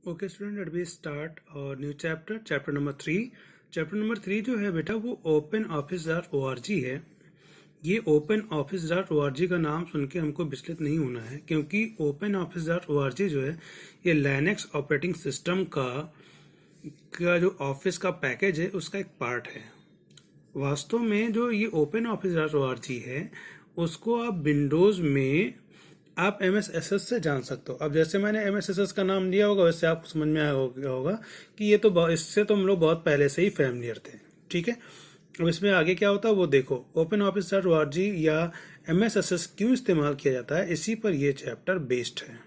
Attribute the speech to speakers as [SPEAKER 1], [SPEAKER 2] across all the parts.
[SPEAKER 1] Okay student, let we start और new chapter chapter number 3। Chapter number 3 जो है बेटा वो open office dot O R G है। ये open office dot O R G का नाम सुन के हमको विचलित नहीं होना है, क्योंकि Open office dot O R G जो है ये लाइनक्स ऑपरेटिंग सिस्टम का जो ऑफिस का पैकेज है उसका एक पार्ट है। वास्तव में जो ये open office dot O R G है उसको आप विंडोज़ में आप MSSS से जान सकते हो। अब जैसे मैंने MSSS का नाम लिया होगा वैसे आपको समझ में आया होगा कि ये तो इससे तो हम लोग बहुत पहले से ही फैमिलियर थे। ठीक है, अब इसमें आगे क्या होता है वो देखो। Open office dot O R G या MSSS क्यों इस्तेमाल किया जाता है, इसी पर ये चैप्टर बेस्ड है।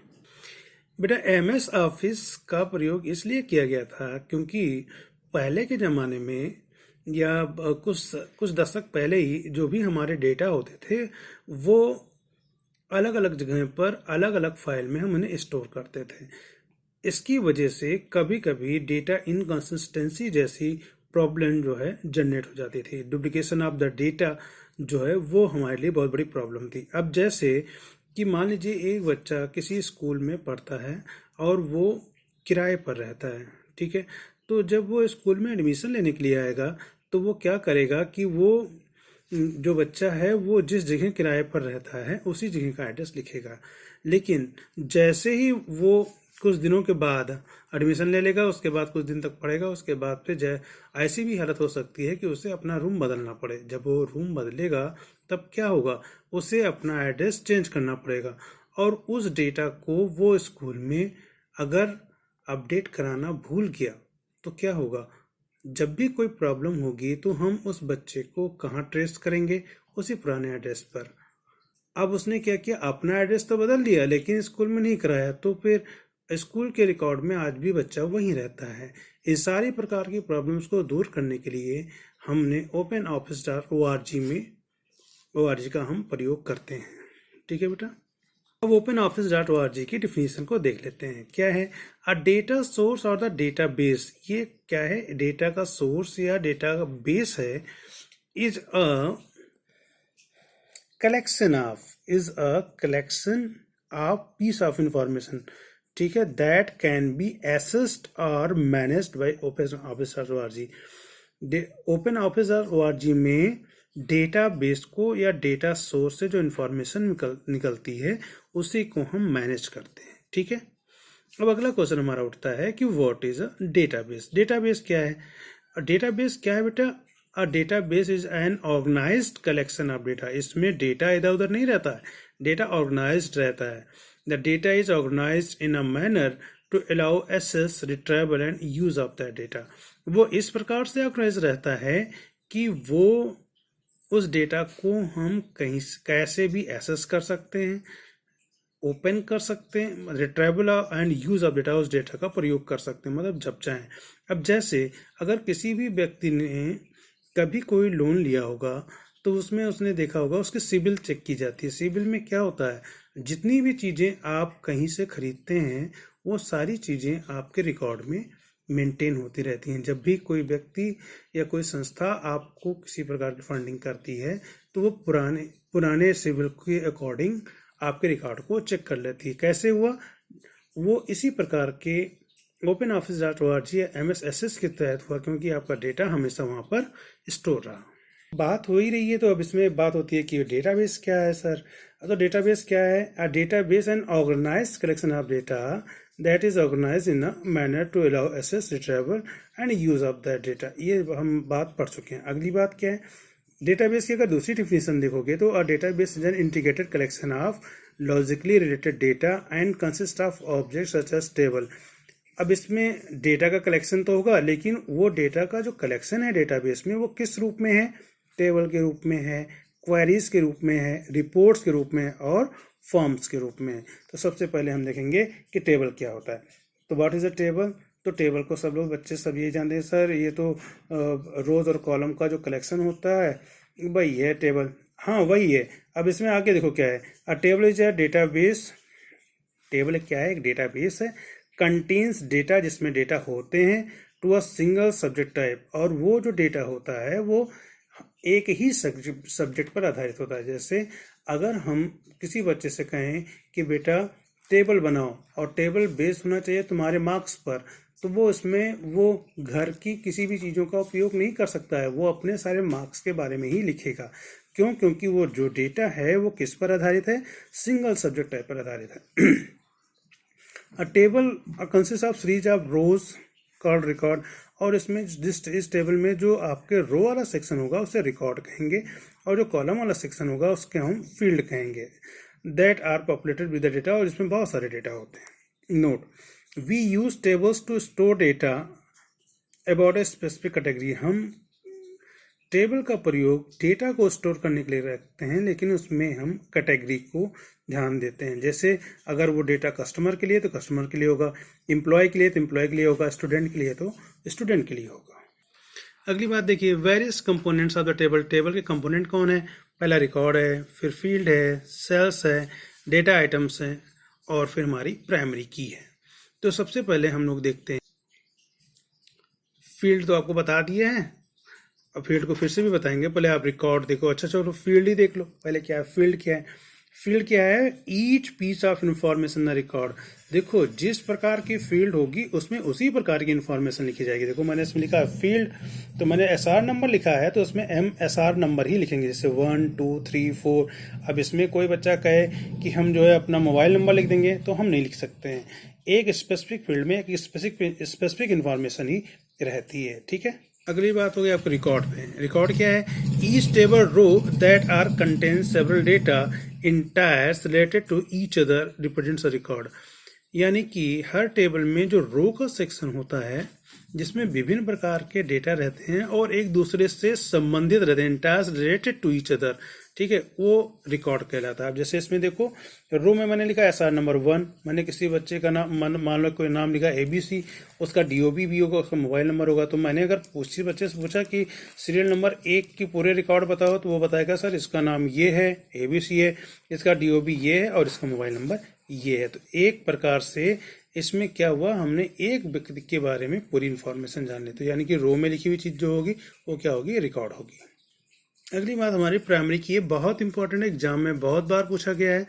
[SPEAKER 1] बेटा MS ऑफिस का प्रयोग इसलिए किया गया था क्योंकि पहले के ज़माने में या कुछ कुछ दशक पहले ही जो भी हमारे डेटा होते थे वो अलग अलग जगह पर अलग अलग फाइल में हम उन्हें स्टोर करते थे। इसकी वजह से कभी कभी डेटा इनकंसिस्टेंसी जैसी प्रॉब्लम जो है जनरेट हो जाती थी। डुप्लीकेशन ऑफ द डेटा जो है वो हमारे लिए बहुत बड़ी प्रॉब्लम थी। अब जैसे कि मान लीजिए एक बच्चा किसी स्कूल में पढ़ता है और वो किराए पर रहता है। ठीक है, तो जब वो स्कूल में एडमिशन लेने के लिए आएगा तो वो क्या करेगा कि वो जो बच्चा है वो जिस जगह किराए पर रहता है उसी जगह का एड्रेस लिखेगा। लेकिन जैसे ही वो कुछ दिनों के बाद एडमिशन ले लेगा, उसके बाद कुछ दिन तक पढ़ेगा, उसके बाद फिर ऐसी भी हालत हो सकती है कि उसे अपना रूम बदलना पड़े। जब वो रूम बदलेगा तब क्या होगा, उसे अपना एड्रेस चेंज करना पड़ेगा और उस डेटा को वो स्कूल में अगर अपडेट कराना भूल गया तो क्या होगा, जब भी कोई प्रॉब्लम होगी तो हम उस बच्चे को कहाँ ट्रेस करेंगे, उसी पुराने एड्रेस पर। अब उसने क्या किया, अपना एड्रेस तो बदल दिया लेकिन स्कूल में नहीं कराया, तो फिर स्कूल के रिकॉर्ड में आज भी बच्चा वहीं रहता है। इस सारी प्रकार की प्रॉब्लम्स को दूर करने के लिए हमने Open office dot O R G का हम प्रयोग करते हैं। ठीक है बेटा, अब Open office dot O R G की डिफिनीशन को देख लेते हैं। क्या है अ डेटा सोर्स और द डेटा बेस। ये क्या है, डेटा का सोर्स या डेटा का बेस है is a collection of piece of information. ठीक है, दैट कैन बी एक्सेस्ड और managed by Open office dot O R G. Open office dot O R G में डेटा बेस को या डेटा सोर्स से जो इंफॉर्मेशन निकलती है उसी को हम मैनेज करते हैं। ठीक है, अब अगला क्वेश्चन हमारा उठता है कि what is a database. Database क्या है? डेटाबेस क्या है बेटा? A database is an organised collection of data. इसमें डेटा इधर उधर नहीं रहता है, डेटा ऑर्गेनाइज्ड रहता है। The data is organised in a manner to allow access, retrieval and use of that data. वो इस प्रकार से ऑर्गेनाइज रहता है कि वो उस डेटा को हम कहीं कैसे भी एक्सेस कर सकते हैं, ओपन कर सकते हैं, retrieval and use of data, उस डेटा का प्रयोग कर सकते हैं, मतलब जब चाहें। अब जैसे अगर किसी भी व्यक्ति ने कभी कोई लोन लिया होगा तो उसमें उसने देखा होगा उसकी सिबिल चेक की जाती है। सिबिल में क्या होता है, जितनी भी चीज़ें आप कहीं से खरीदते हैं वो सारी चीज़ें आपके रिकॉर्ड में मेंटेन होती रहती हैं। जब भी कोई व्यक्ति या कोई संस्था आपको किसी प्रकार की फंडिंग करती है तो वो पुराने सिबिल के अकॉर्डिंग आपके रिकॉर्ड को चेक कर लेती है। कैसे हुआ, वो इसी प्रकार के Open office dot O R G या MSSS के तहत हुआ, क्योंकि आपका डेटा हमेशा वहाँ पर स्टोर रहा। बात हो ही रही है तो अब इसमें बात होती है कि डेटाबेस क्या है सर। तो डेटाबेस क्या है? A database an organised collection of data that is organised in a manner to allow access, retrieval and use of that data. ये हम बात पढ़ चुके हैं। अगली बात क्या है, डेटाबेस की अगर दूसरी डिफिनेशन देखोगे तो a database is an integrated collection of logically related data and consist of objects such as table. अब इसमें डेटा का कलेक्शन तो होगा लेकिन वो डेटा का जो कलेक्शन है डेटाबेस में वो किस रूप में है, टेबल के रूप में है, क्वेरीज के रूप में है, रिपोर्ट्स के रूप में है और फॉर्म्स के रूप में है। तो सबसे पहले हम देखेंगे कि टेबल क्या होता है। तो व्हाट इज अ टेबल? तो टेबल को सब लोग बच्चे सब ये जानते हैं सर, ये तो रोज और कॉलम का जो कलेक्शन होता है वही है टेबल। हाँ वही है। अब इसमें आगे देखो क्या है, अ table is a database. Table क्या है? एक डेटाबेस है, कंटेन्स डेटा, जिसमें डेटा होते हैं, to a single subject type. और वो जो डेटा होता है वो एक ही सब्जेक्ट पर आधारित होता है। जैसे अगर हम किसी बच्चे से कहें कि बेटा टेबल बनाओ और टेबल बेस्ड होना चाहिए तुम्हारे मार्क्स पर, तो वो इसमें वो घर की किसी भी चीज़ों का उपयोग नहीं कर सकता है, वो अपने सारे मार्क्स के बारे में ही लिखेगा। क्यों? क्योंकि वो जो डेटा है वो किस पर आधारित है, सिंगल सब्जेक्ट टाइप पर आधारित है। अ table consist of series of rose called record, और इसमें इस टेबल में जो आपके रो वाला सेक्शन होगा उसे रिकॉर्ड कहेंगे, और जो कॉलम वाला सेक्शन होगा उसके हम फील्ड कहेंगे। That are populated with the data, और इसमें बहुत सारे डेटा होते हैं। Note, we use tables to store data about a specific category. हम टेबल का प्रयोग डेटा को स्टोर करने के लिए रखते हैं, लेकिन उसमें हम कैटेगरी को ध्यान देते हैं। जैसे अगर वो डेटा कस्टमर के लिए तो कस्टमर के लिए होगा, एम्प्लॉय के लिए तो एम्प्लॉय के लिए होगा, स्टूडेंट के लिए तो स्टूडेंट के लिए होगा। अगली बात देखिए, various components of the table. Table के कंपोनेंट कौन है? पहला रिकॉर्ड है, फिर फील्ड है, सेल्स है, डेटा आइटम्स है, और फिर हमारी प्राइमरी की है। तो सबसे पहले हम लोग देखते हैं, फील्ड तो आपको बता दिए हैं, और फील्ड को फिर से भी बताएंगे। पहले आप रिकॉर्ड देखो। अच्छा चलो फील्ड ही देख लो। पहले क्या है फील्ड? क्या है फील्ड? क्या है? Each piece of information the record. देखो जिस प्रकार की फील्ड होगी उसमें उसी प्रकार की इंफॉर्मेशन लिखी जाएगी। देखो मैंने इसमें लिखा है फील्ड, तो मैंने SR नंबर लिखा है तो उसमें MSR नंबर ही लिखेंगे, जैसे 1 2 3 4। अब इसमें कोई बच्चा कहे कि हम जो है अपना मोबाइल नंबर लिख देंगे तो हम नहीं लिख सकते हैं। एक स्पेसिफिक फील्ड में एक स्पेसिफिक इंफॉर्मेशन ही रहती है। ठीक है, अगली बात हो गई आपको रिकॉर्ड पे। रिकॉर्ड क्या है? Each table row that are contain several data in tires related to each other represents a record. यानी कि हर टेबल में जो रो का सेक्शन होता है जिसमें विभिन्न प्रकार के डेटा रहते हैं और एक दूसरे से संबंधित रहते हैं, tires related to each other, ठीक है, वो रिकॉर्ड कहलाता है। अब जैसे इसमें देखो रो में मैंने लिखा SR नंबर 1, मैंने किसी बच्चे का नाम मान लो कोई नाम लिखा ABC, उसका DOB भी होगा, उसका मोबाइल नंबर होगा। तो मैंने अगर किसी बच्चे से पूछा कि सीरियल नंबर 1 की पूरे रिकॉर्ड बताओ, तो वो बताएगा सर इसका नाम ये है, ABC है, इसका DOB ये है और इसका मोबाइल नंबर ये है। तो एक प्रकार से इसमें क्या हुआ, हमने एक व्यक्ति के बारे में पूरी इंफॉर्मेशन जान ली। तो यानी कि रो में लिखी हुई चीज जो होगी वो क्या होगी, रिकॉर्ड होगी। अगली बात हमारी प्राइमरी की है, बहुत इंपॉर्टेंट, एग्जाम में बहुत बार पूछा गया है,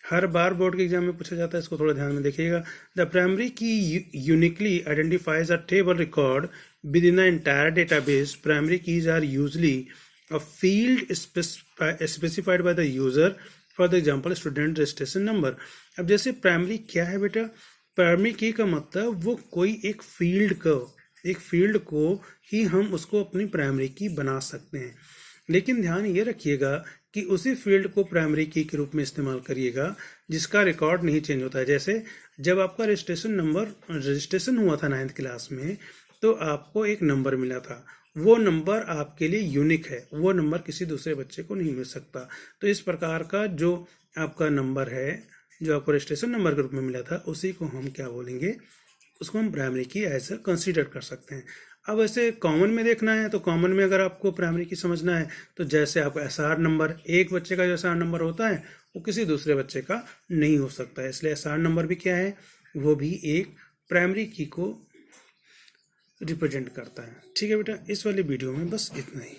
[SPEAKER 1] हर बार बोर्ड के एग्जाम में पूछा जाता है, इसको थोड़ा ध्यान में देखिएगा। The primary key uniquely identifies a table record within the entire database. Primary keys are usually a field specified by the user, for the example student registration number. अब जैसे प्राइमरी क्या है बेटा, प्राइमरी की का मतलब वो कोई एक फील्ड को ही हम उसको अपनी प्राइमरी की बना सकते हैं। लेकिन ध्यान ये रखिएगा कि उसी फील्ड को प्राइमरी की के रूप में इस्तेमाल करिएगा जिसका रिकॉर्ड नहीं चेंज होता है। जैसे जब आपका रजिस्ट्रेशन हुआ था 9th क्लास में, तो आपको एक नंबर मिला था, वो नंबर आपके लिए यूनिक है, वो नंबर किसी दूसरे बच्चे को नहीं मिल सकता। तो इस प्रकार का जो आपका नंबर है, जो आपको रजिस्ट्रेशन नंबर के रूप में मिला था, उसी को हम क्या बोलेंगे, उसको हम प्राइमरी की एज कंसीडर कर सकते हैं। अब ऐसे कॉमन में देखना है तो कॉमन में अगर आपको प्राइमरी की समझना है तो जैसे आपका SR नंबर, एक बच्चे का जो SR नंबर होता है वो किसी दूसरे बच्चे का नहीं हो सकता है, इसलिए SR नंबर भी क्या है, वो भी एक प्राइमरी की को रिप्रेजेंट करता है। ठीक है बेटा, इस वाली वीडियो में बस इतना ही।